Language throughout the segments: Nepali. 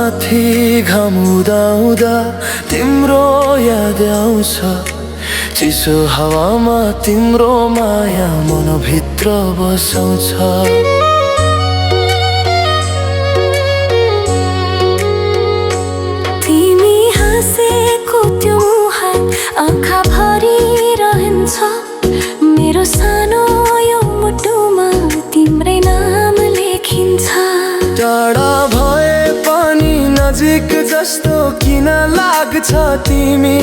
माथि घाम उदाउँदा तिम्रो याद आउँछ। चिसो हावामा तिम्रो माया मनभित्र बसाउँछ। तिमी हाँसेको त्यो मुहार आँखा भरिरहन्छ। मेरो सानो यो मुटुमा तिम्रै नाम लेखिन्छ। टाढा भए पनि नजिक जस्तो किन लाग्छ तिमी?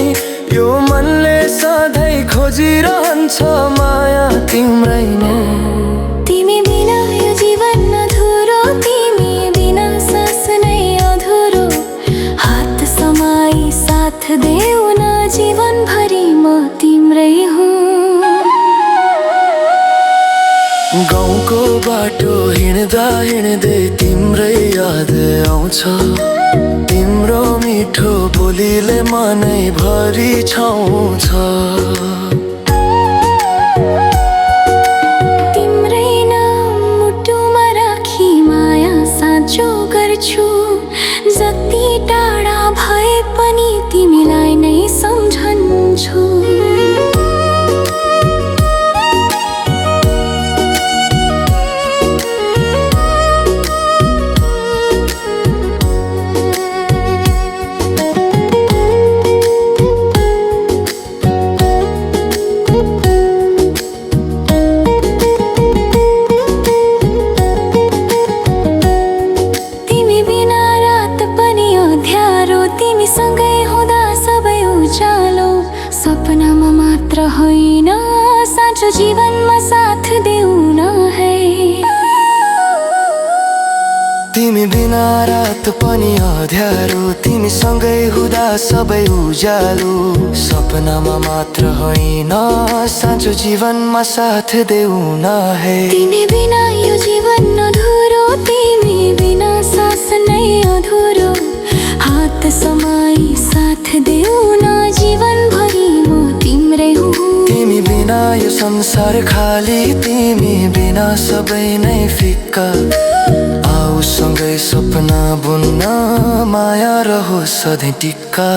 यो मनले सधैँ खोजिरहन्छ माया तिम्रै नै। तिमी बिना यो जीवन अधुरो, तिमी बिना सास नै अधुरो। हात समाई साथ देऊ न जीवनभरि म तिम्रै हुँ। गाउँको बाटो हिँड्दा हिँड्दै तिम्रै याद आउँछ। तिम्रो मिठो बोलीले मनै भरि छाउँछ। तिम्रै नाम मुटुमा राखी माया साँचो गर्छु। जति टाढा भए पनि तिमीलाई नै सम्झन्छु। सँगै हुँदा सबै उज्यालो, सपनामा मात्र होइन साँचो जीवनमा साथ देऊ न है। तिमी बिना रात पनि अँध्यारो, तिमी सँगै हुँदा सबै उज्यालो, सपनामा मात्र होइन साँचो जीवनमा साथ देऊ न है। तिमी बिना यो जीवन अधुरो, तिमी बिना सास नै अधुरो। हात समाई साथ देऊ न जीवनभरि म तिम्रै हुँ। तिमी बिना यो संसार खाली, तिमी बिना सबै नै फिक्का। आऊ सँगै सपना बुन्न माया रहोस् सधैँ टिक्का।